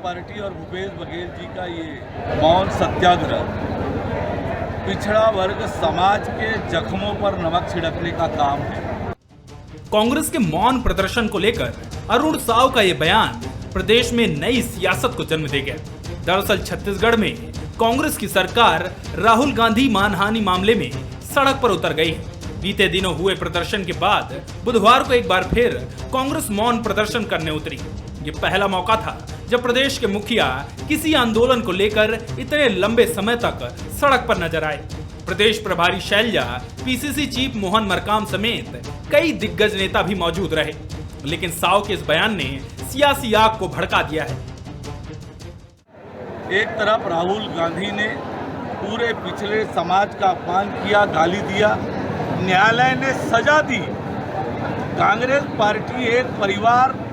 Party और भूपेश बघेल जी का ये मौन सत्याग्रह पिछड़ा वर्ग समाज के जख्मों पर नमक छिड़कने का काम है। कांग्रेस के मौन प्रदर्शन को लेकर अरुण साव का ये बयान प्रदेश में नई सियासत को जन्म दे गया। दरअसल छत्तीसगढ़ में कांग्रेस की सरकार राहुल गांधी मानहानि मामले में सड़क पर उतर गई है। बीते दिनों हुए प्रदर्शन के बाद बुधवार को एक बार फिर कांग्रेस मौन प्रदर्शन करने उतरी। ये पहला मौका था जब प्रदेश के मुखिया किसी आंदोलन को लेकर इतने लंबे समय तक सड़क पर नजर आए। प्रदेश प्रभारी शैलजा, पीसीसी चीफ मोहन मरकाम समेत कई दिग्गज नेता भी मौजूद रहे, लेकिन साव के इस बयान ने सियासी आग को भड़का दिया है। एक तरफ राहुल गांधी ने पूरे पिछड़े समाज का अपमान किया, गाली दिया, न्यायालय ने सजा दी। कांग्रेस पार्टी एक परिवार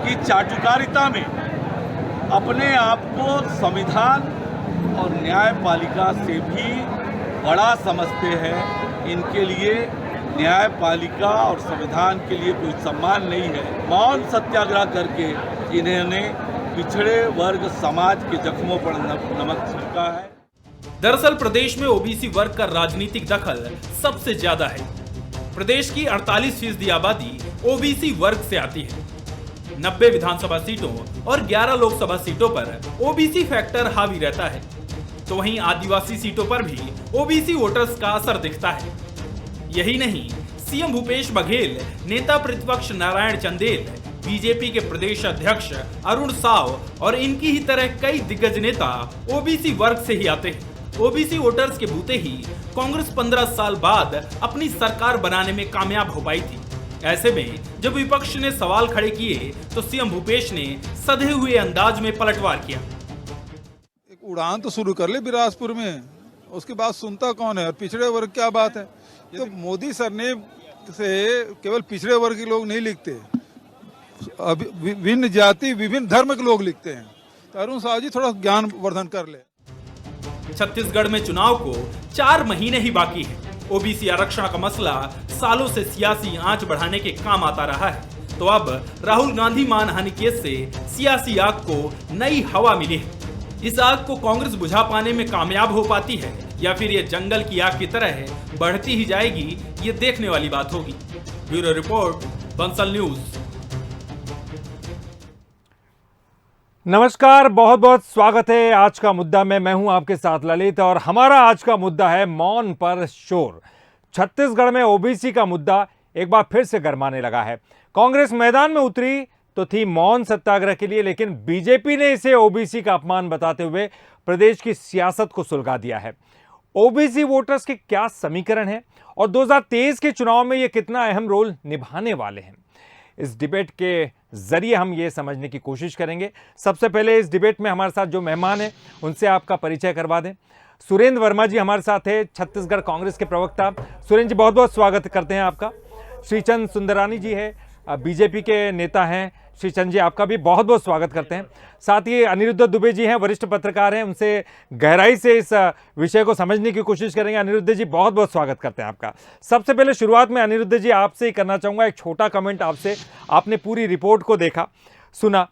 की चाटुकारिता में अपने आप को संविधान और न्यायपालिका से भी बड़ा समझते हैं। इनके लिए न्यायपालिका और संविधान के लिए कोई सम्मान नहीं है। मौन सत्याग्रह करके इन्होंने पिछड़े वर्ग समाज के जख्मों पर नमक छिड़का है। दरअसल प्रदेश में ओबीसी वर्ग का राजनीतिक दखल सबसे ज्यादा है। प्रदेश की 48% आबादी ओबीसी वर्ग से आती है। 90 विधानसभा सीटों और 11 लोकसभा सीटों पर ओबीसी फैक्टर हावी रहता है, तो वहीं आदिवासी सीटों पर भी ओबीसी वोटर्स का असर दिखता है। यही नहीं, सीएम भूपेश बघेल, नेता प्रतिपक्ष नारायण चंदेल, बीजेपी के प्रदेश अध्यक्ष अरुण साव और इनकी ही तरह कई दिग्गज नेता ओबीसी वर्ग से ही आते हैं। ओबीसी वोटर्स के बूते ही कांग्रेस 15 साल बाद अपनी सरकार बनाने में कामयाब हो पाई थी। ऐसे में जब विपक्ष ने सवाल खड़े किए तो सीएम भूपेश ने सधे हुए अंदाज में पलटवार किया। एक उड़ान तो शुरू कर ले बिलासपुर में, उसके बाद सुनता कौन है? और पिछड़े वर्ग क्या बात है? तो मोदी सरनेम से केवल पिछड़े वर्ग के लोग नहीं लिखते, विभिन्न जाति विभिन्न धर्म के लोग लिखते हैं। तो अरुण साव जी थोड़ा ज्ञान वर्धन कर ले। छत्तीसगढ़ में चुनाव को 4 महीने ही बाकी है। ओबीसी आरक्षण का मसला सालों से सियासी आंच बढ़ाने के काम आता रहा है, तो अब राहुल गांधी मानहानि केस से सियासी आग को नई हवा मिली है। इस आग को कांग्रेस बुझा पाने में कामयाब हो पाती है या फिर ये जंगल की आग की तरह बढ़ती ही जाएगी, ये देखने वाली बात होगी। Bureau report, Bansal news. नमस्कार, बहुत बहुत स्वागत है आज का मुद्दा में। मैं हूं आपके साथ ललित और हमारा आज का मुद्दा है मौन पर शोर। छत्तीसगढ़ में ओबीसी का मुद्दा एक बार फिर से गरमाने लगा है। कांग्रेस मैदान में उतरी तो थी मौन सत्याग्रह के लिए, लेकिन बीजेपी ने इसे ओबीसी का अपमान बताते हुए प्रदेश की सियासत को सुलगा दिया है। ओबीसी वोटर्स के क्या समीकरण है और 2023 के चुनाव में ये कितना अहम रोल निभाने वाले हैं, इस डिबेट के जरिए हम ये समझने की कोशिश करेंगे। सबसे पहले इस डिबेट में हमारे साथ जो मेहमान हैं उनसे आपका परिचय करवा दें। सुरेंद्र वर्मा जी हमारे साथ है, छत्तीसगढ़ कांग्रेस के प्रवक्ता। सुरेंद्र जी, बहुत बहुत स्वागत करते हैं आपका। श्रीचंद सुंदरानी जी है, बीजेपी के नेता हैं। श्रीचंद जी, आपका भी बहुत बहुत स्वागत करते हैं। साथ ही अनिरुद्ध दुबे जी हैं, वरिष्ठ पत्रकार हैं, उनसे गहराई से इस विषय को समझने की कोशिश करेंगे। अनिरुद्ध जी, बहुत बहुत स्वागत करते हैं आपका। सबसे पहले शुरुआत में अनिरुद्ध जी आपसे ही करना चाहूँगा, एक छोटा कमेंट आपसे। आपने पूरी रिपोर्ट को देखा, सुना,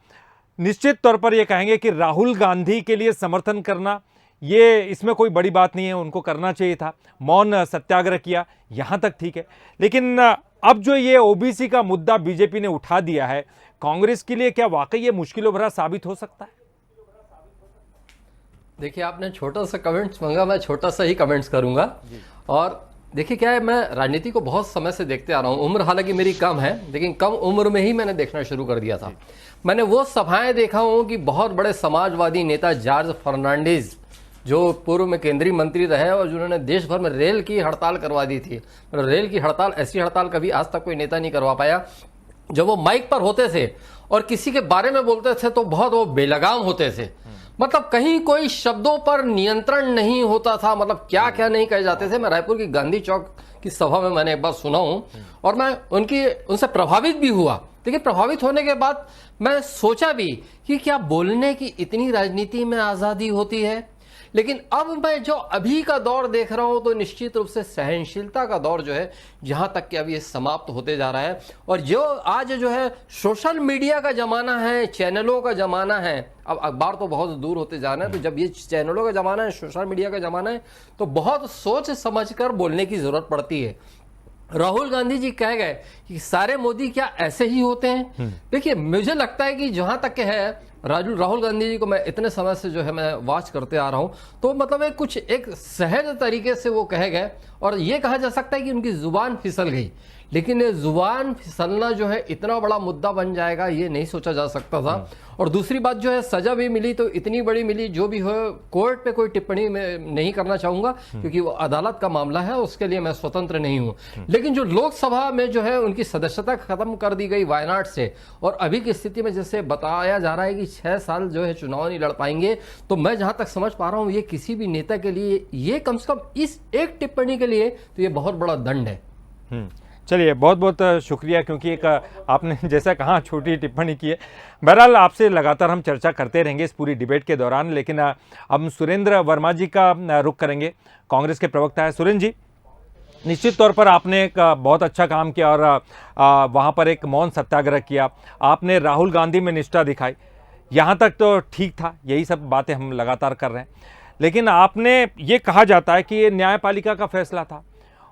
निश्चित तौर पर यह कहेंगे कि राहुल गांधी के लिए समर्थन करना ये इसमें कोई बड़ी बात नहीं है, उनको करना चाहिए था। मौन सत्याग्रह किया, यहाँ तक ठीक है, लेकिन अब जो ये ओबीसी का मुद्दा बीजेपी ने उठा दिया है, कांग्रेस के लिए क्या वाकई ये मुश्किलों भरा साबित हो सकता है? देखिए, आपने छोटा सा कमेंट्स मांगा, मैं छोटा सा ही कमेंट्स करूंगा। और देखिए क्या है, मैं राजनीति को बहुत समय से देखते आ रहा हूँ। उम्र हालांकि मेरी कम है, लेकिन कम उम्र में ही मैंने देखना शुरू कर दिया था। मैंने वो सभाएं देखा हूँ कि बहुत बड़े समाजवादी नेता जॉर्ज फर्नांडिस, जो पूर्व में केंद्रीय मंत्री रहे और जिन्होंने देश भर में रेल की हड़ताल करवा दी थी। रेल की हड़ताल, ऐसी हड़ताल कभी आज तक कोई नेता नहीं करवा पाया। जब वो माइक पर होते थे और किसी के बारे में बोलते थे तो बहुत वो बेलगाम होते थे। मतलब कहीं कोई शब्दों पर नियंत्रण नहीं होता था, मतलब क्या क्या नहीं कहे जाते थे। मैं रायपुर की गांधी चौक की सभा में मैंने एक बार सुना हूं और मैं उनसे प्रभावित भी हुआ। लेकिन प्रभावित होने के बाद मैं सोचा भी कि क्या बोलने की इतनी राजनीति में आजादी होती है? लेकिन अब मैं जो अभी का दौर देख रहा हूं तो निश्चित रूप से सहनशीलता का दौर जो है जहां तक कि अब ये समाप्त होते जा रहा है। और जो आज जो है सोशल मीडिया का जमाना है, चैनलों का जमाना है, अब अखबार तो बहुत दूर होते जा रहे हैं, तो जब ये चैनलों का जमाना है, सोशल मीडिया का जमाना है, तो बहुत सोच समझकर बोलने की जरूरत पड़ती है। राहुल गांधी जी कह गए कि सारे मोदी क्या ऐसे ही होते हैं। देखिए, मुझे लगता है कि जहां तक है राहुल गांधी जी को मैं इतने समय से जो है मैं वॉच करते आ रहा हूं, तो मतलब एक सहज तरीके से वो कह गए, और ये कहा जा सकता है कि उनकी जुबान फिसल गई। लेकिन ये जुबान फिसलना जो है इतना बड़ा मुद्दा बन जाएगा ये नहीं सोचा जा सकता था। और दूसरी बात जो है, सजा भी मिली तो इतनी बड़ी मिली, जो भी हो कोर्ट पे कोई टिप्पणी मैं नहीं करना चाहूंगा क्योंकि वो अदालत का मामला है, उसके लिए मैं स्वतंत्र नहीं हूं। लेकिन जो लोकसभा में जो है उनकी सदस्यता खत्म कर दी गई वायनाड से, और अभी की स्थिति में जैसे बताया जा रहा है कि 6 साल जो है चुनाव नहीं लड़ पाएंगे, तो मैं जहां तक समझ पा रहा हूं ये किसी भी नेता के लिए, ये कम से कम इस एक टिप्पणी के लिए तो ये बहुत बड़ा दंड है। चलिए, बहुत बहुत शुक्रिया, क्योंकि एक आपने जैसा कहा छोटी टिप्पणी की है। बहरहाल आपसे लगातार हम चर्चा करते रहेंगे इस पूरी डिबेट के दौरान, लेकिन हम सुरेंद्र वर्मा जी का रुख करेंगे। कांग्रेस के प्रवक्ता है सुरेंद्र जी, निश्चित तौर पर आपने एक बहुत अच्छा काम किया और वहाँ पर एक मौन सत्याग्रह किया, आपने राहुल गांधी में निष्ठा दिखाई, यहाँ तक तो ठीक था, यही सब बातें हम लगातार कर रहे हैं। लेकिन आपने ये कहा जाता है कि ये न्यायपालिका का फैसला था,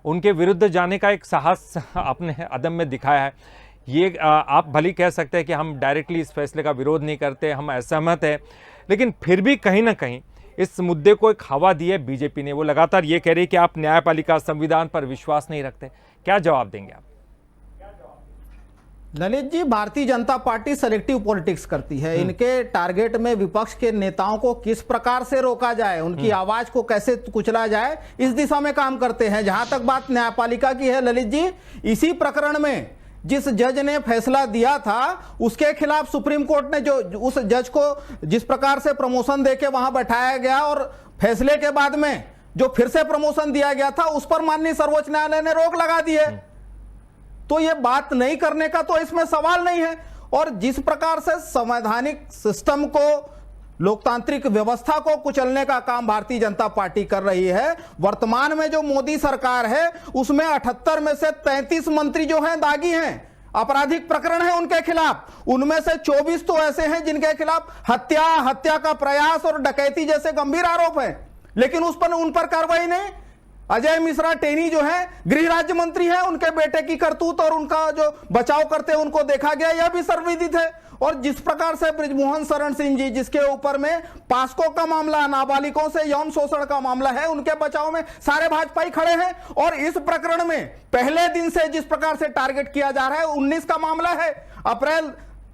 उनके विरुद्ध जाने का एक साहस आपने अदम में दिखाया है। ये आप भली कह सकते हैं कि हम डायरेक्टली इस फैसले का विरोध नहीं करते, हम असहमत हैं, लेकिन फिर भी कहीं ना कहीं इस मुद्दे को एक हवा दी है बीजेपी ने। वो लगातार ये कह रही है कि आप न्यायपालिका संविधान पर विश्वास नहीं रखते। क्या जवाब देंगे आप? Lalit ji, Bharatiya Janata party selective politics करती है। इनके टारगेट में विपक्ष के नेताओं को किस प्रकार से रोका जाए, उनकी आवाज को कैसे कुचला जाए, इस दिशा में काम करते हैं। जहां तक बात न्यायपालिका की है ललित जी, इसी प्रकरण में जिस जज ने फैसला दिया था उसके खिलाफ सुप्रीम कोर्ट ने जो उस जज को जिस प्रकार से प्रमोशन देके वहां बैठाया गया और फैसले के बाद में जो फिर से प्रमोशन दिया गया था, उस पर माननीय सर्वोच्च न्यायालय ने रोक लगा दी है। तो ये बात नहीं करने का तो इसमें सवाल नहीं है। और जिस प्रकार से संवैधानिक सिस्टम को, लोकतांत्रिक व्यवस्था को कुचलने का काम भारतीय जनता पार्टी कर रही है, वर्तमान में जो मोदी सरकार है उसमें 78 में से 33 मंत्री जो हैं दागी हैं, आपराधिक प्रकरण है उनके खिलाफ। उनमें से 24 तो ऐसे हैं जिनके खिलाफ हत्या का प्रयास और डकैती जैसे गंभीर आरोप हैं, लेकिन उन पर कार्रवाई नहीं। अजय मिश्रा टेनी जो है गृह राज्य मंत्री है, उनके बेटे की करतूत और उनका जो बचाव करते उनको देखा गया, यह भी सर्वविदित है। और जिस प्रकार से बृजमोहन शरण सिंह जी, जिसके ऊपर में पास्को का मामला, नाबालिगों से यौन शोषण का मामला है, उनके बचाव में सारे भाजपाई खड़े हैं। और इस प्रकरण में पहले दिन से जिस प्रकार से टारगेट किया जा रहा है, 19 का मामला है, अप्रैल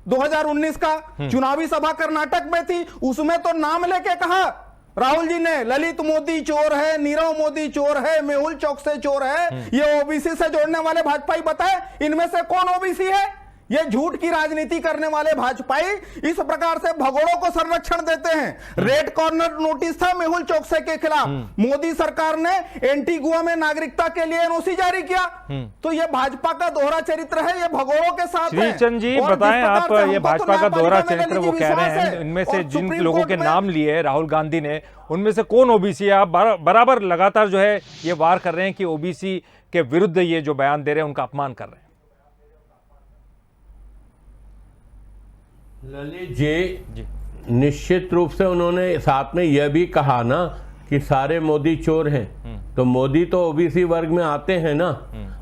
2019 का चुनावी सभा कर्नाटक में थी, उसमें तो नाम लेके कहा राहुल जी ने, ललित मोदी चोर है, नीरव मोदी चोर है, मेहुल चौकसे चोर है। ये ओबीसी से जोड़ने वाले भाजपाई बताए इनमें से कौन ओबीसी है? ये झूठ की राजनीति करने वाले भाजपाई इस प्रकार से भगोड़ों को संरक्षण देते हैं। रेड कॉर्नर नोटिस था मेहुल चौकसे के खिलाफ, मोदी सरकार ने एंटीगुआ में नागरिकता के लिए एनओसी जारी किया। तो ये भाजपा का दोहरा चरित्र है, ये भगोड़ों के साथ है। श्रीचंद जी बताएं, आप ये भाजपा का दोहरा चरित्र वो कह रहे हैं, इनमें से जिन लोगों के नाम लिए राहुल गांधी ने, उनमें से कौन ओबीसी है? आप बराबर लगातार जो है ये वार कर रहे हैं कि ओबीसी के विरुद्ध ये जो बयान दे रहे हैं उनका अपमान कर रहे हैं। ललित जी, निश्चित रूप से उन्होंने साथ में यह भी कहा ना कि सारे मोदी चोर हैं, तो मोदी तो ओबीसी वर्ग में आते हैं ना।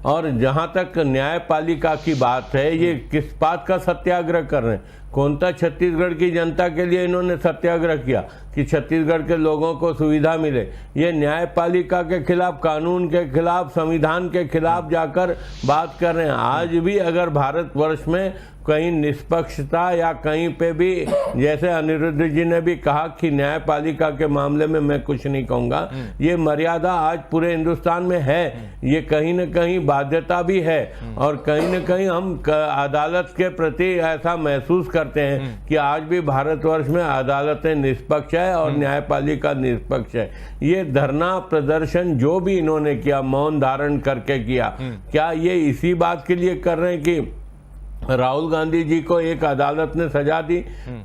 और जहां तक न्यायपालिका की बात है, ये किस बात का सत्याग्रह कर रहे हैं? कौन सा छत्तीसगढ़ की जनता के लिए इन्होंने सत्याग्रह किया कि छत्तीसगढ़ के लोगों को सुविधा मिले? ये न्यायपालिका के खिलाफ, कानून के खिलाफ, संविधान के खिलाफ जाकर बात कर रहे हैं। आज भी अगर भारतवर्ष में कहीं निष्पक्षता या कहीं पे भी, जैसे अनिरुद्ध जी ने भी कहा कि न्यायपालिका के मामले में मैं कुछ नहीं कहूंगा, ये मर्यादा आज पूरे हिंदुस्तान में है। ये कहीं न कहीं बाध्यता भी है और कहीं न कहीं हम अदालत के प्रति ऐसा महसूस करते हैं कि आज भी भारतवर्ष में अदालतें निष्पक्ष है और न्यायपालिका निष्पक्ष है। ये धरना प्रदर्शन जो भी इन्होंने किया, मौन धारण करके किया, क्या ये इसी बात के लिए कर रहे हैं कि राहुल गांधी जी को एक अदालत ने सजा दी,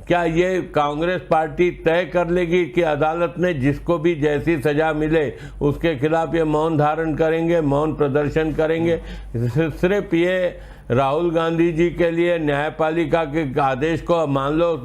क्या ये कांग्रेस पार्टी तय कर लेगी कि अदालत ने जिसको भी जैसी सजा मिले उसके खिलाफ ये मौन धारण करेंगे, मौन प्रदर्शन करेंगे? सिर्फ ये राहुल गांधी जी के लिए न्यायपालिका के आदेश को मान लो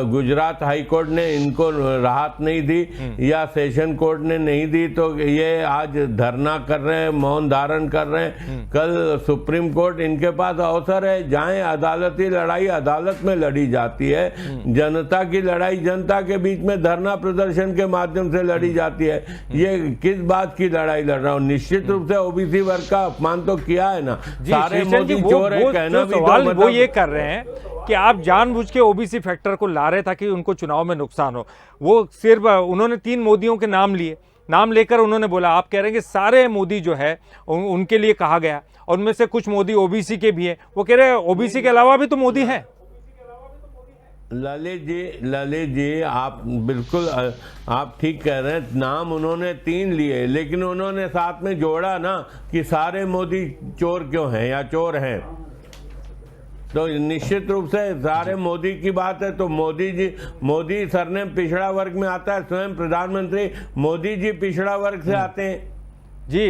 गुजरात हाई कोर्ट ने इनको राहत नहीं दी या सेशन कोर्ट ने नहीं दी, तो ये आज धरना कर रहे हैं, मौन धारण कर रहे हैं। कल सुप्रीम कोर्ट, इनके पास अवसर है, जाएं, अदालती लड़ाई अदालत में लड़ी जाती है, जनता की लड़ाई जनता के बीच में धरना प्रदर्शन के माध्यम से लड़ी जाती है। ये किस बात की लड़ाई लड़ रहा हूँ? निश्चित रूप से ओबीसी वर्ग का अपमान तो किया है ना, सारे मोदी चोर है कहना भी सवाल तो वो ये कर रहे हैं कि आप जानबूझ के ओबीसी फैक्टर को ला रहे ताकि उनको चुनाव में नुकसान हो। वो सिर्फ उन्होंने 3 मोदियों के नाम लिए, नाम लेकर उन्होंने बोला, आप कह रहे हैं कि सारे मोदी जो है उनके लिए कहा गया और उनमें से कुछ मोदी ओबीसी के भी हैं। वो कह रहे हैं ओबीसी के अलावा भी तो मोदी हैं। ललित जी आप बिल्कुल आप ठीक कह रहे हैं, नाम उन्होंने 3 लिए, लेकिन उन्होंने साथ में जोड़ा ना कि सारे मोदी चोर क्यों हैं या चोर हैं। तो निश्चित रूप से सारे मोदी की बात है, तो मोदी सरनेम पिछड़ा वर्ग में आता है, स्वयं प्रधानमंत्री मोदी जी पिछड़ा वर्ग से आते हैं। जी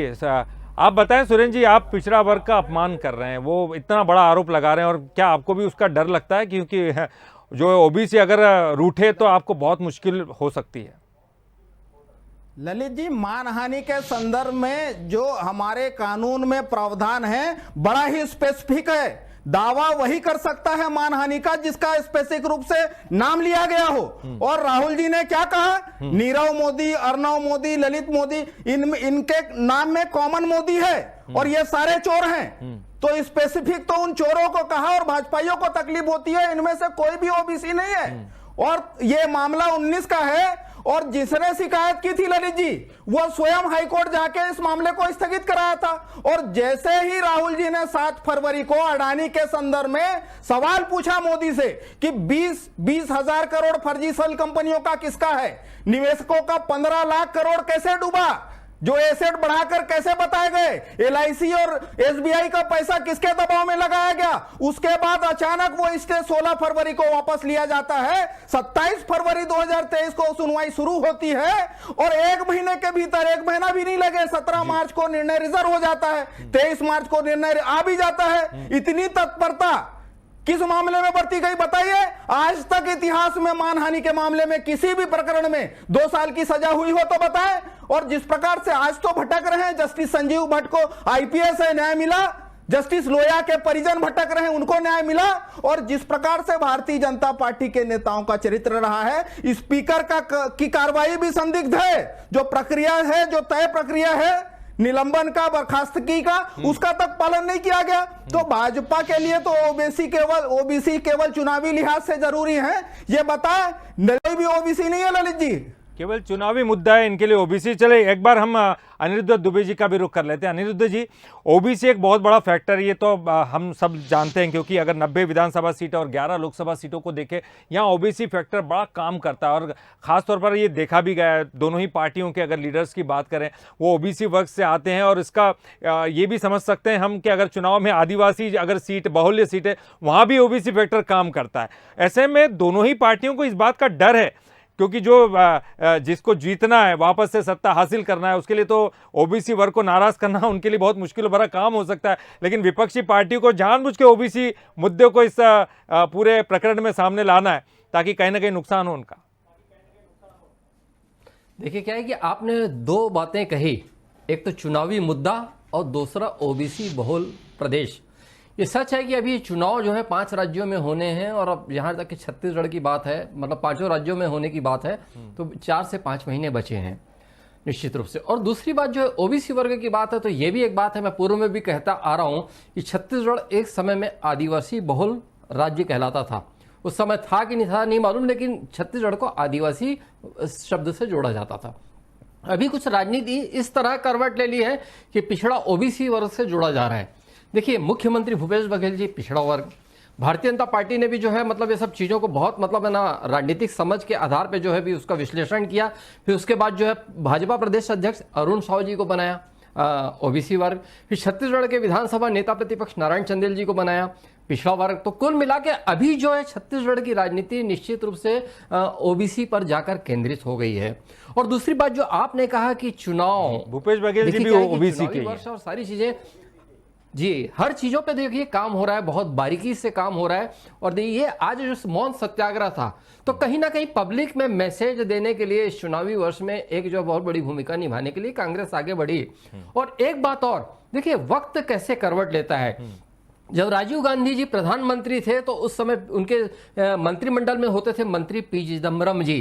आप बताएं सुरेंद्र जी, आप पिछड़ा वर्ग का अपमान कर रहे हैं, वो इतना बड़ा आरोप लगा रहे हैं, और क्या आपको भी उसका डर लगता है? क्योंकि जो ओबीसी अगर रूठे तो आपको बहुत मुश्किल हो सकती है। ललित जी, मानहानि के संदर्भ में जो हमारे कानून में प्रावधान है बड़ा ही स्पेसिफिक है। दावा वही कर सकता है मानहानि का जिसका स्पेसिफिक रूप से नाम लिया गया हो। और राहुल जी ने क्या कहा? नीरव मोदी, अर्णव मोदी, ललित मोदी, इनके नाम में कॉमन मोदी है और ये सारे चोर हैं। तो स्पेसिफिक तो उन चोरों को कहा, और भाजपाइयों को तकलीफ होती है, इनमें से कोई भी ओबीसी नहीं है। और ये मामला 19 का है, और जिसने शिकायत की थी ललित जी, वो स्वयं हाईकोर्ट जाके इस मामले को स्थगित कराया था। और जैसे ही राहुल जी ने 7 फरवरी को अडानी के संदर्भ में सवाल पूछा मोदी से कि 20 हजार करोड़ फर्जी सेल कंपनियों का किसका है, निवेशकों का 15 लाख करोड़ कैसे डूबा, जो एसेट बढ़ाकर कैसे बताए गए, एलआईसी और एसबीआई का पैसा किसके दबाव में लगाया गया, उसके बाद अचानक वो स्टे 16 फरवरी को वापस लिया जाता है। 27 फरवरी 2023 को सुनवाई शुरू होती है और 1 महीने के भीतर, 1 महीना भी नहीं लगे, 17 मार्च को निर्णय रिजर्व हो जाता है, 23 मार्च को निर्णय आ भी जाता है। इतनी तत्परता किस मामले में बरती गई बताइए? आज तक इतिहास में मानहानि के मामले में किसी भी प्रकरण में 2 साल की सजा हुई हो तो बताएं। और जिस प्रकार से आज तो भटक रहे हैं, जस्टिस संजीव भट्ट को आईपीएस है न्याय मिला, जस्टिस लोया के परिजन भटक रहे हैं, उनको न्याय मिला। और जिस प्रकार से भारतीय जनता पार्टी के नेताओं का चरित्र रहा है, स्पीकर की कार्रवाई भी संदिग्ध है। जो प्रक्रिया है, जो तय प्रक्रिया है निलंबन का, बर्खास्तगी का, उसका तक पालन नहीं किया गया। तो भाजपा के लिए तो ओबीसी केवल चुनावी लिहाज से जरूरी है। ये बताएं, कोई भी ओबीसी नहीं है ललित जी, केवल चुनावी मुद्दा है इनके लिए ओबीसी। चले एक बार हम अनिरुद्ध दुबे जी का भी रुख कर लेते हैं। अनिरुद्ध जी, ओबीसी एक बहुत बड़ा फैक्टर, ये तो हम सब जानते हैं, क्योंकि अगर 90 विधानसभा सीटें और 11 लोकसभा सीटों को देखें, यहाँ ओबीसी फैक्टर बड़ा काम करता है। और ख़ासतौर पर ये देखा भी गया है, दोनों ही पार्टियों के अगर लीडर्स की बात करें, वो ओबीसी वर्ग से आते हैं। और इसका ये भी समझ सकते हैं हम कि अगर चुनाव में आदिवासी अगर सीट, बाहुल्य सीट है, वहाँ भी ओबीसी फैक्टर काम करता है। ऐसे में दोनों ही पार्टियों को इस बात का डर है, क्योंकि जो जिसको जीतना है, वापस से सत्ता हासिल करना है, उसके लिए तो ओबीसी वर्ग को नाराज करना उनके लिए बहुत मुश्किल भरा काम हो सकता है। लेकिन विपक्षी पार्टी को जानबूझ के ओबीसी मुद्दे को इस पूरे प्रकरण में सामने लाना है ताकि कहीं ना कहीं नुकसान हो उनका। देखिए क्या है कि आपने 2 बातें कही, एक तो चुनावी मुद्दा और दूसरा ओबीसी बहुल प्रदेश। ये सच है कि अभी चुनाव जो है 5 राज्यों में होने हैं, और अब यहाँ तक कि छत्तीसगढ़ की बात है, मतलब 5 राज्यों में होने की बात है, तो 4 से 5 महीने बचे हैं निश्चित रूप से। और दूसरी बात जो है ओबीसी वर्ग की बात है, तो ये भी एक बात है, मैं पूर्व में भी कहता आ रहा हूँ कि छत्तीसगढ़ एक समय में आदिवासी बहुल राज्य कहलाता था। उस समय था कि नहीं था नहीं मालूम, लेकिन छत्तीसगढ़ को आदिवासी शब्द से जोड़ा जाता था। अभी कुछ राजनीति इस तरह करवट ले ली है कि पिछड़ा ओबीसी वर्ग से जोड़ा जा रहा है। देखिए, मुख्यमंत्री भूपेश बघेल जी पिछड़ा वर्ग, भारतीय जनता पार्टी ने भी जो है मतलब ये सब चीज़ों को बहुत मतलब है ना राजनीतिक समझ के आधार पे जो है भी उसका विश्लेषण किया। फिर उसके बाद जो है भाजपा प्रदेश अध्यक्ष अरुण साहू जी को बनाया ओबीसी वर्ग। फिर छत्तीसगढ़ के विधानसभा नेता प्रतिपक्ष नारायण चंदेल जी को बनाया, पिछड़ा वर्ग। तो कुल मिला के अभी जो है छत्तीसगढ़ की राजनीति निश्चित रूप से ओबीसी पर जाकर केंद्रित हो गई है। और दूसरी बात जो आपने कहा कि चुनाव, भूपेश बघेल जी भी ओबीसी के वर्ष और सारी चीजें, जी हर चीजों पे देखिए काम हो रहा है, बहुत बारीकी से काम हो रहा है। और देखिए आज जो मौन सत्याग्रह था तो कहीं ना कहीं पब्लिक में मैसेज देने के लिए इस चुनावी वर्ष में एक जो बहुत बड़ी भूमिका निभाने के लिए कांग्रेस आगे बढ़ी। और एक बात और देखिए, वक्त कैसे करवट लेता है। जब राजीव गांधी जी प्रधानमंत्री थे तो उस समय उनके मंत्रिमंडल में होते थे मंत्री पी चिदम्बरम जी।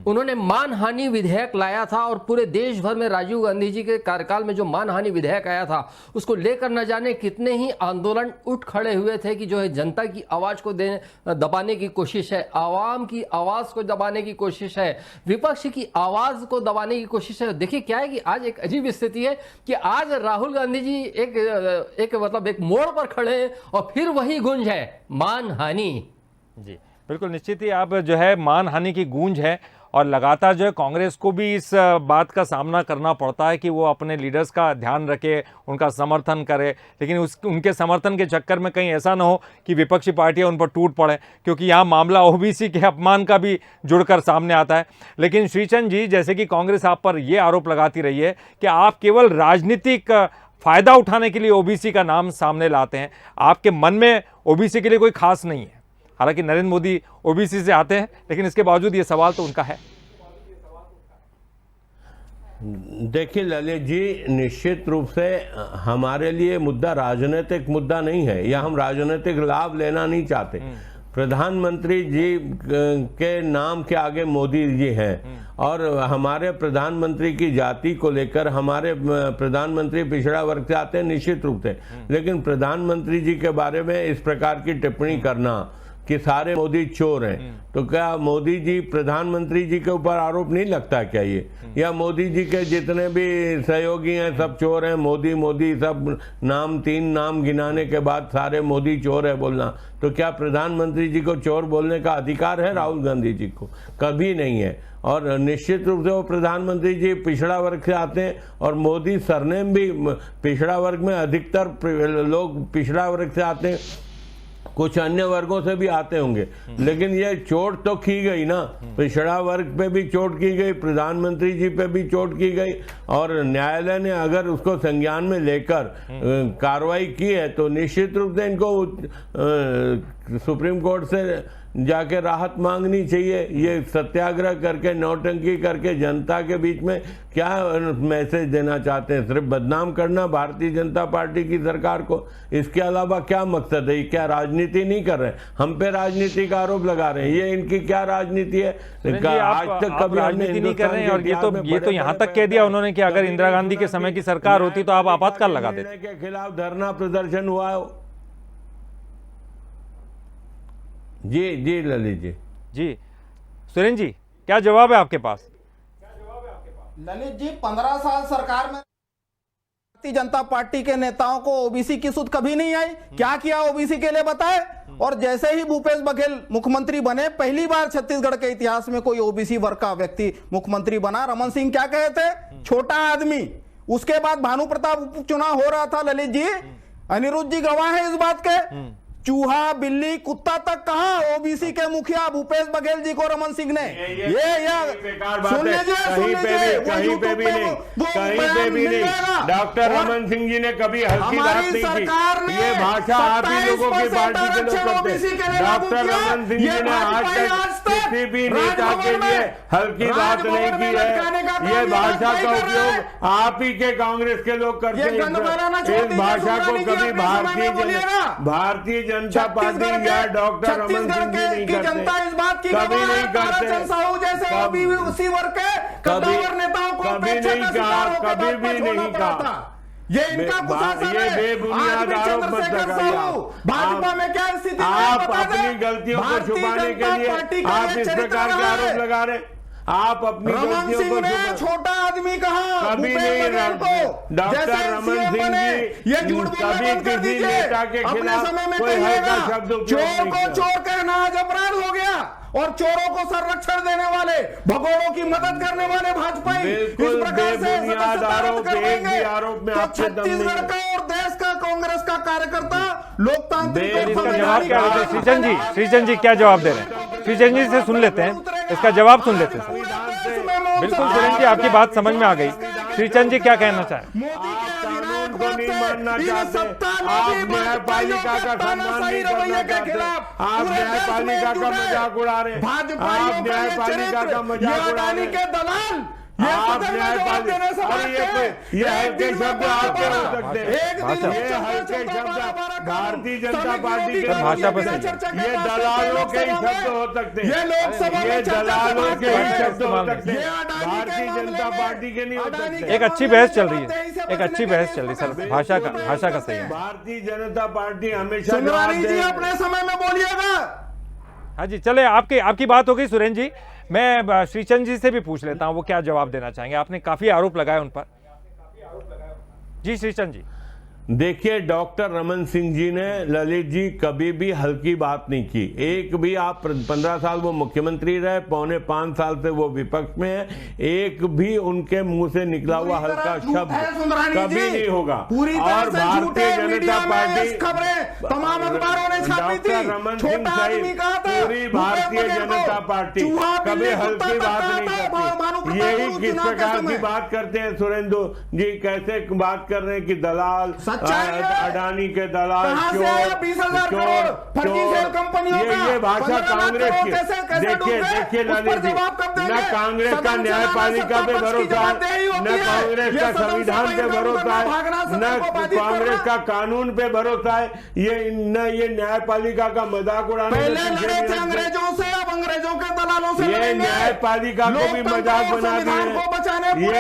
उन्होंने मानहानि विधेयक लाया था और पूरे देश भर में राजीव गांधी जी के कार्यकाल में जो मानहानि विधेयक आया था उसको लेकर न जाने कितने ही आंदोलन उठ खड़े हुए थे कि जो है जनता की आवाज को दबाने की कोशिश है, आवाम की आवाज को दबाने की कोशिश है, विपक्ष की आवाज को दबाने की कोशिश है। देखिए क्या है कि आज एक अजीब स्थिति है कि आज राहुल गांधी जी एक मोड़ पर खड़े हैं और फिर वही गूंज है मानहानि। जी बिल्कुल निश्चित ही आप जो है मानहानि की गूंज है और लगातार जो है कांग्रेस को भी इस बात का सामना करना पड़ता है कि वो अपने लीडर्स का ध्यान रखे, उनका समर्थन करे, लेकिन उनके समर्थन के चक्कर में कहीं ऐसा ना हो कि विपक्षी पार्टियां उन पर टूट पड़े, क्योंकि यहाँ मामला ओबीसी के अपमान का भी जुड़कर सामने आता है। लेकिन श्रीचंद जी, जैसे कि कांग्रेस आप पर यह आरोप लगाती रही है कि आप केवल राजनीतिक फायदा उठाने के लिए ओबीसी का नाम सामने लाते हैं, आपके मन में ओबीसी के लिए कोई खास नहीं है। हालांकि नरेंद्र मोदी ओबीसी से आते हैं, लेकिन इसके बावजूद ये सवाल तो उनका है। देखिए ललित जी, निश्चित रूप से हमारे लिए मुद्दा राजनीतिक मुद्दा नहीं है, या हम राजनीतिक लाभ लेना नहीं चाहते। प्रधानमंत्री जी के नाम के आगे मोदी जी हैं और हमारे प्रधानमंत्री की जाति को लेकर हमारे प्रधानमंत्री पिछड़ा वर्ग से आते हैं निश्चित रूप से, लेकिन प्रधानमंत्री जी के बारे में इस प्रकार की टिप्पणी करना कि सारे मोदी चोर हैं, तो क्या मोदी जी प्रधानमंत्री जी के ऊपर आरोप नहीं लगता क्या ये, या मोदी जी के जितने भी सहयोगी हैं सब चोर हैं, मोदी मोदी सब नाम, 3 नाम गिनाने के बाद सारे मोदी चोर है बोलना, तो क्या प्रधानमंत्री जी को चोर बोलने का अधिकार है राहुल गांधी जी को? कभी नहीं है। और निश्चित रूप से वो प्रधानमंत्री जी पिछड़ा वर्ग से आते हैं और मोदी सरनेम भी पिछड़ा वर्ग में अधिकतर लोग पिछड़ा वर्ग से आते हैं, कुछ अन्य वर्गों से भी आते होंगे, लेकिन ये चोट तो की गई ना, पिछड़ा वर्ग पे भी चोट की गई, प्रधानमंत्री जी पे भी चोट की गई, और न्यायालय ने अगर उसको संज्ञान में लेकर कार्रवाई की है तो निश्चित रूप से इनको सुप्रीम कोर्ट से जाके राहत मांगनी चाहिए। ये सत्याग्रह करके, नौटंकी करके जनता के बीच में क्या मैसेज देना चाहते हैं? सिर्फ बदनाम करना भारतीय जनता पार्टी की सरकार को, इसके अलावा क्या मकसद है? क्या राजनीति नहीं कर रहे? हम पे राजनीति का आरोप लगा रहे हैं, ये इनकी क्या राजनीति है? आज तक कभी राजनीति नहीं कर रहे हैं। और ये तो यहाँ तक कह दिया उन्होंने कि अगर इंदिरा गांधी के समय की सरकार होती तो आप आपातकाल लगा देते। के खिलाफ धरना प्रदर्शन हुआ है। जी ललित जी सुरेंद्र जी, क्या जवाब है आपके पास? ललित जी, 15 साल सरकार में भारतीय जनता पार्टी के नेताओं को ओबीसी की सुध कभी नहीं आई। क्या किया ओबीसी के लिए बताए? और जैसे ही भूपेश बघेल मुख्यमंत्री बने, पहली बार छत्तीसगढ़ के इतिहास में कोई ओबीसी वर्ग का व्यक्ति मुख्यमंत्री बना। रमन सिंह क्या कहे थे? छोटा आदमी। उसके बाद भानु प्रताप उपचुनाव हो रहा था ललित जी, अनिरुद्ध जी गवाह है इस बात के, चूहा बिल्ली कुत्ता तक कहा ओबीसी के मुखिया भूपेश बघेल जी को रमन सिंह ने। सुन लीजिए कहीं पे भी नहीं डॉक्टर रमन सिंह जी ने कभी हल्की बात नहीं की। ये भाषा आप ही लोगों की पार्टी के लोग करते हैं। डॉक्टर रमन सिंह जी ने आज तक किसी भी नेता के लिए हल्की बात नहीं की है। ये भाषा का उपयोग आप ही के कांग्रेस के लोग करते हैं। इस भाषा को कभी भारतीय जनता पार्टी या डॉक्टर रमन सिंह जी नहीं करते, जनता इस बात की कभी नहीं करते, साहू जैसे ओबीसी वर्ग के कद्दावर नेताओं को कभी नहीं कहा, कभी भी नहीं कहा। ये इनका कुशासन है। ये बेबुनियाद आरोप मत लगाइए। भाजपा में क्या स्थिति? आप अपनी गलतियों को छुपाने के लिए आप इस प्रकार के आरोप लगा रहे। आप अपनी गलतियों को छोटा आदमी कहा कभी नहीं। डॉक्टर रमन सिंह जी ये झूठ कभी किसी नेता के खिलाफ कोई हल्का शब्द चोर को चोर कहना आज अपराध हो गया, और चोरों को संरक्षण देने वाले, भगोड़ों की मदद करने वाले भाजपाई इस प्रकार से आरोप में छत्तीसगढ़ का और देश का कांग्रेस कांग्रेस का कार्यकर्ता लोकतांत्रिक और इसका जवाब क्या संवैधानिक देते हैं श्रीचंद जी क्या जवाब दे रहे हैं? श्रीचंद जी से सुन लेते हैं, इसका जवाब सुन लेते हैं सर। बिल्कुल सुरेश जी, आपकी बात समझ में आ गई। श्रीचंद जी क्या कहना चाहें? कानून को नहीं मानना चाहते, आप न्यायपालिका का सम्मान नहीं करना चाहते, आप न्यायपालिका का मजाक उड़ा रहे हैं, आप न्यायपालिका का मजाक उड़ा रहे हैं, दलाल आप न्यायपालिका, ये हल्के शब्द आपके हो सकते हैं, ये हल्के शब्द भारतीय जनता पार्टी के भाषा पर ये दलालों के ही शब्द हो सकते हैं, ये दलालों के ही शब्द हो सकते हैं, भारतीय जनता पार्टी के नहीं हो सकते। एक अच्छी बहस चल रही है, एक अच्छी बहस चल रही है सर, भाषा का सही है। भारतीय जनता पार्टी हमेशा सुंदरानी जी अपने समय में बोलिएगा। हाँ जी, चले आपकी बात हो गई सुरेंद्र जी। मैं श्रीचंद जी से भी पूछ लेता हूँ वो क्या जवाब देना चाहेंगे। आपने काफी आरोप लगाए उन पर। जी श्रीचंद जी। देखिए, डॉक्टर रमन सिंह जी ने, ललित जी, कभी भी हल्की बात नहीं की। एक भी आप 15 साल वो मुख्यमंत्री रहे, 4.25 साल से वो विपक्ष में है, एक भी उनके मुंह से निकला हुआ हल्का शब्द कभी नहीं होगा। और भारतीय जनता पार्टी, तमाम अखबारों ने छापी थी, डॉक्टर रमन सिंह सहित पूरी भारतीय जनता पार्टी कभी हल्की बात नहीं करती। यही किस प्रकार की बात करते हैं सुरेंदु जी, कैसे बात कर रहे हैं कि दलाल, अडानी के दलाल, ये भाषा कांग्रेस की। देखिए ललित जी, न कांग्रेस का न्यायपालिका पे भरोसा है, न कांग्रेस का संविधान पे भरोसा है, न कांग्रेस का कानून पे भरोसा है, ये न्यायपालिका का मजाक उड़ाने अंग्रेजों से, अब अंग्रेजों के दलालों से ये न्यायपालिका को भी मजाक बना दिए। ये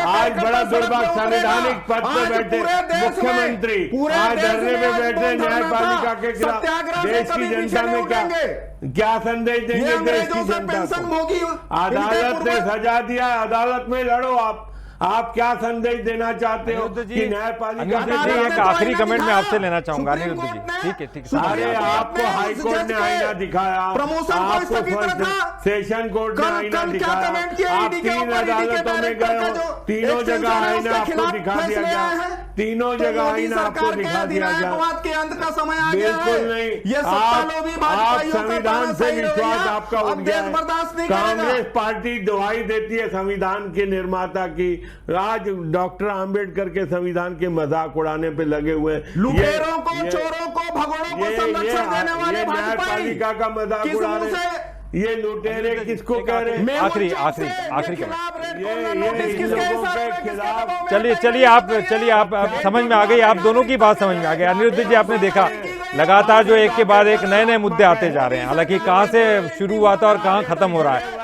आज बड़ा दुर्भाग्य, संवैधानिक पद पे बैठे मुख्यमंत्री आज धरने पे बैठे न्यायपालिका के खिलाफ। देश की जनता में क्या संदेश देंगे? देश की जनता को अदालत ने सजा दिया, अदालत में लड़ो। आप क्या संदेश देना चाहते हो कि न्यायपालिका? एक आखिरी कमेंट में आपसे लेना चाहूंगा अनिरुद्ध जी। ठीक है। अरे आपको हाईकोर्ट ने आईना दिखाया, आपको सेशन कोर्ट ने आईना दिखाया, आप 3 अदालतों में गए हो, तीनों जगह आईना आपको दिखा दिया गया, तीनों जगह आईना आपको दिखा दिया गया। बिल्कुल नहीं, आप संविधान से विश्वास आपका उठ गया है। कांग्रेस पार्टी दुहाई देती है संविधान के निर्माता की। आज डॉक्टर आंबेडकर के संविधान के मजाक उड़ाने पे लगे हुए हैं। लुटेरों को, चोरों को, भगोड़ों को संरक्षण देने वाले न्यायपालिका का मजाक उड़ा रहे हैं। ये लुटेरे किसको कह रहे हैं? आखिरी चलिए आप समझ में आ गई, आप दोनों की बात समझ में आ गई। अनिरुद्ध जी, आपने देखा लगातार जो एक के बाद एक नए मुद्दे आते जा रहे हैं, हालांकि कहां से शुरू हुआ था और कहां खत्म हो रहा है।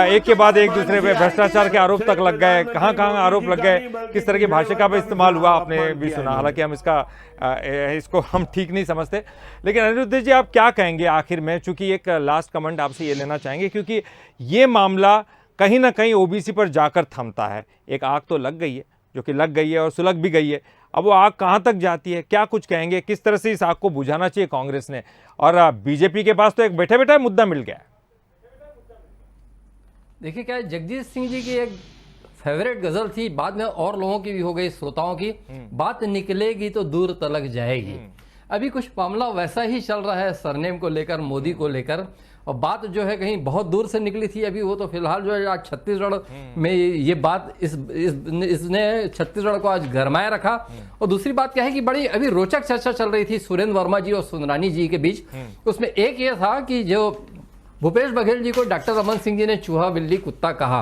एक के बाद एक दूसरे पे भ्रष्टाचार के आरोप तक लग गए, कहां आरोप लग गए, किस तरह की भाषा का भी इस्तेमाल हुआ आपने भी सुना। हालांकि हम इसको हम ठीक नहीं समझते। लेकिन अनिरुद्ध जी, आप क्या कहेंगे आखिर में? चूंकि एक लास्ट कमेंट आपसे ये लेना चाहेंगे, क्योंकि ये मामला कहीं ना कहीं ओबीसी पर जाकर थमता है। एक आग तो लग गई है, जो कि लग गई है और सुलग भी गई है। अब वो आग कहां तक जाती है, क्या कुछ कहेंगे? किस तरह से इस आग को बुझाना चाहिए कांग्रेस ने? और बीजेपी के पास तो एक बैठे मुद्दा मिल गया है। देखिए, क्या जगजीत सिंह जी की एक फेवरेट गजल थी, बाद में और लोगों की भी हो गई, श्रोताओं की, बात निकलेगी तो दूर तलक जाएगी। अभी कुछ मामला वैसा ही चल रहा है सरनेम को लेकर, मोदी को लेकर, और बात जो है कहीं बहुत दूर से निकली थी। अभी वो तो फिलहाल जो है आज छत्तीसगढ़ में ये बात इसने छत्तीसगढ़ को आज गरमाया रखा। और दूसरी बात क्या है कि बड़ी अभी रोचक चर्चा चल रही थी सुरेंद्र वर्मा जी और सुंदरानी जी के बीच। उसमें एक ये था कि जो भूपेश बघेल जी को डॉक्टर रमन सिंह जी ने चूहा बिल्ली कुत्ता कहा।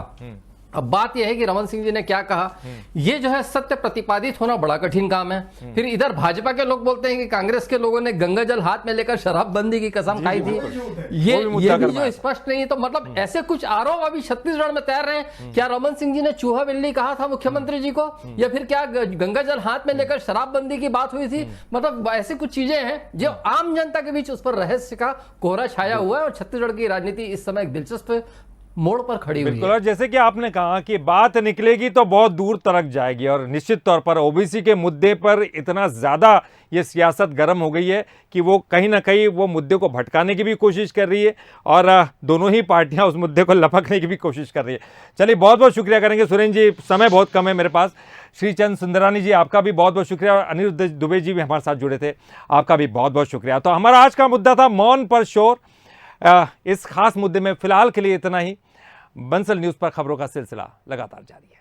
अब बात यह है कि रमन सिंह जी ने क्या कहा, ये जो है सत्य प्रतिपादित होना बड़ा कठिन काम है। फिर इधर भाजपा के लोग बोलते हैं कि कांग्रेस के लोगों ने गंगा जल हाथ में लेकर शराबबंदी की कसम खाई थी। ये भी जो स्पष्ट नहीं है, तो मतलब ऐसे कुछ आरोप अभी छत्तीसगढ़ में तैर रहे हैं। क्या रमन सिंह जी ने चूहा बिल्ली कहा था मुख्यमंत्री जी को, या फिर क्या गंगा जल हाथ में लेकर शराबबंदी की बात हुई थी? मतलब ऐसी कुछ चीजें हैं जो आम जनता के बीच उस पर रहस्य का कोहरा छाया हुआ है। और छत्तीसगढ़ की राजनीति इस समय एक दिलचस्प मोड़ पर खड़ी हुई बिल्कुल, है। और जैसे कि आपने कहा कि बात निकलेगी तो बहुत दूर तक जाएगी और निश्चित तौर पर ओबीसी के मुद्दे पर इतना ज़्यादा ये सियासत गर्म हो गई है कि वो कहीं ना कहीं वो मुद्दे को भटकाने की भी कोशिश कर रही है और दोनों ही पार्टियां उस मुद्दे को लपकने की भी कोशिश कर रही है। चलिए, बहुत बहुत शुक्रिया करेंगे सुरेंद्र जी, समय बहुत कम है मेरे पास। श्रीचंद सुंदरानी जी, आपका भी बहुत बहुत शुक्रिया, और अनिरुद्ध दुबे जी भी हमारे साथ जुड़े थे, आपका भी बहुत बहुत शुक्रिया। तो हमारा आज का मुद्दा था मौन पर शोर। इस खास मुद्दे में फिलहाल के लिए इतना ही। बंसल न्यूज़ पर खबरों का सिलसिला लगातार जारी है।